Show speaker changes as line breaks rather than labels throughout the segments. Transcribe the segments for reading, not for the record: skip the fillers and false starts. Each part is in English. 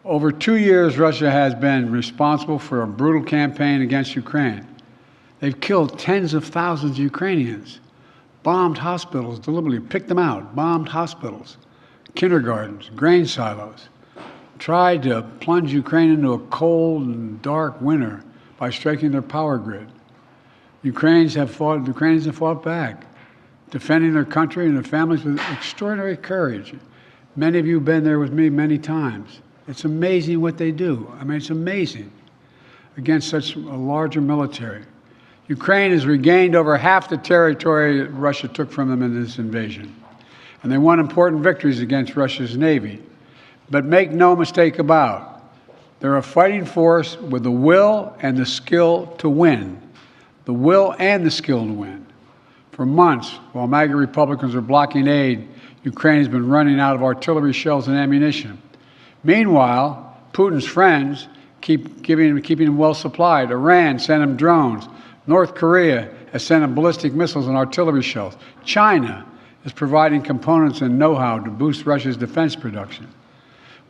Over 2 years, Russia has been responsible for a brutal campaign against Ukraine. They've killed tens of thousands of Ukrainians, bombed hospitals deliberately, picked them out, bombed hospitals, kindergartens, grain silos, tried to plunge Ukraine into a cold and dark winter by striking their power grid. Ukrainians have fought back, defending their country and their families with extraordinary courage. Many of you have been there with me many times. It's amazing what they do. I mean, it's amazing against such a larger military. Ukraine has regained over half the territory that Russia took from them in this invasion. And they won important victories against Russia's Navy. But make no mistake about it, they're a fighting force with the will and the skill to win. The will and the skill to win. For months, while MAGA Republicans are blocking aid, Ukraine has been running out of artillery shells and ammunition. Meanwhile, Putin's friends keeping them well supplied. Iran sent him drones. North Korea has sent him ballistic missiles and artillery shells. China is providing components and know-how to boost Russia's defense production.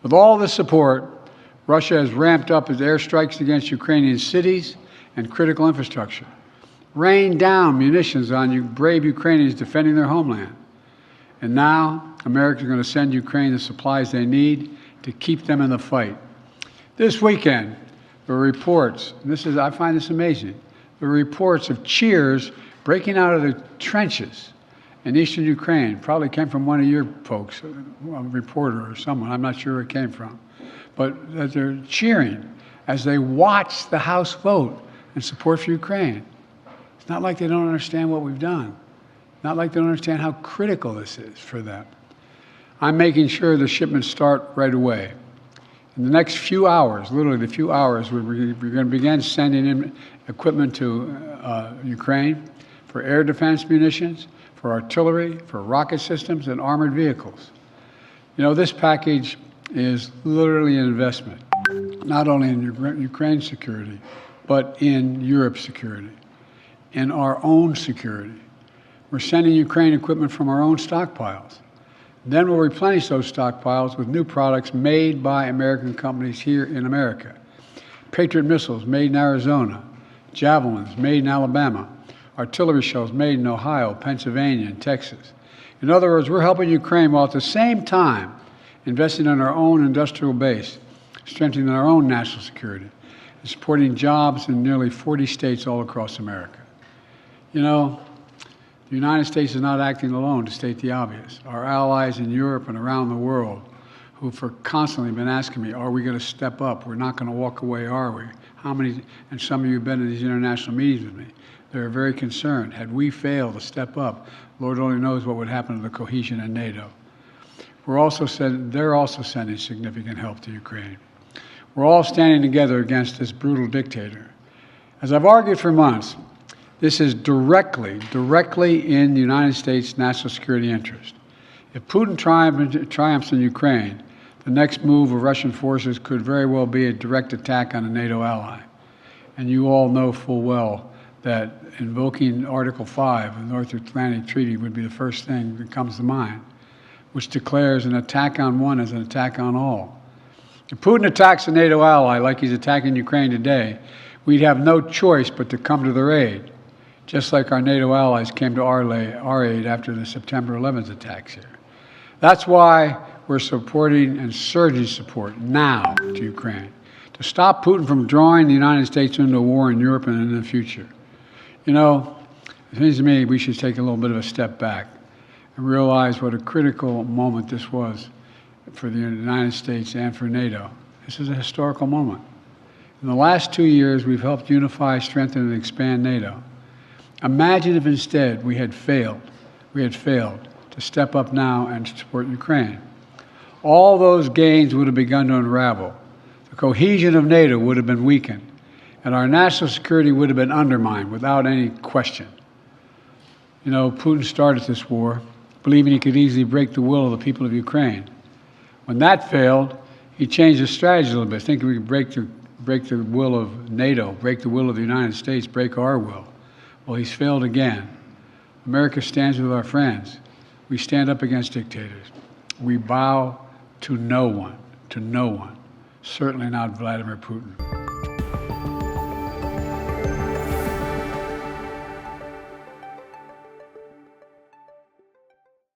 With all this support, Russia has ramped up its airstrikes against Ukrainian cities and critical infrastructure, rained down munitions on brave Ukrainians defending their homeland. And now, America is going to send Ukraine the supplies they need to keep them in the fight. This weekend, there were reports, and I find this amazing, there were reports of cheers breaking out of the trenches in eastern Ukraine. Probably came from one of your folks, a reporter or someone, I'm not sure where it came from. But that they're cheering as they watch the House vote in support for Ukraine. It's not like they don't understand what we've done. Not like they don't understand how critical this is for them. I'm making sure the shipments start right away. In the next few hours, literally a few hours, we're going to begin sending in equipment to Ukraine for air defense munitions, for artillery, for rocket systems, and armored vehicles. You know, this package is literally an investment, not only in Ukraine's security, but in Europe's security, in our own security. We're sending Ukraine equipment from our own stockpiles. Then we'll replenish those stockpiles with new products made by American companies here in America. Patriot missiles made in Arizona, Javelins made in Alabama, artillery shells made in Ohio, Pennsylvania, and Texas. In other words, we're helping Ukraine while at the same time investing in our own industrial base, strengthening our own national security, and supporting jobs in nearly 40 states all across America. You know, the United States is not acting alone, to state the obvious. Our allies in Europe and around the world who have constantly been asking me, are we going to step up? We're not going to walk away, are we? How many, and some of you have been in these international meetings with me, they're very concerned. Had we failed to step up, Lord only knows what would happen to the cohesion in NATO. They're also sending significant help to Ukraine. We're all standing together against this brutal dictator. As I've argued for months, this is directly in the United States' national security interest. If Putin triumphs in Ukraine, the next move of Russian forces could very well be a direct attack on a NATO ally. And you all know full well that invoking Article 5 of the North Atlantic Treaty would be the first thing that comes to mind, which declares an attack on one as an attack on all. If Putin attacks a NATO ally like he's attacking Ukraine today, we'd have no choice but to come to their aid, just like our NATO allies came to our aid after the September 11th attacks here. That's why we're supporting and surging support now to Ukraine, to stop Putin from drawing the United States into a war in Europe and in the future. You know, it seems to me we should take a little bit of a step back and realize what a critical moment this was for the United States and for NATO. This is a historical moment. In the last 2 years, we've helped unify, strengthen, and expand NATO. Imagine if instead we had failed to step up now and support Ukraine. All those gains would have begun to unravel. The cohesion of NATO would have been weakened, and our national security would have been undermined without any question. You know, Putin started this war believing he could easily break the will of the people of Ukraine. When that failed, he changed his strategy a little bit, thinking we could break the will of NATO, break the will of the United States, break our will. Well, he's failed again. America stands with our friends. We stand up against dictators. We bow to no one, Certainly not Vladimir Putin.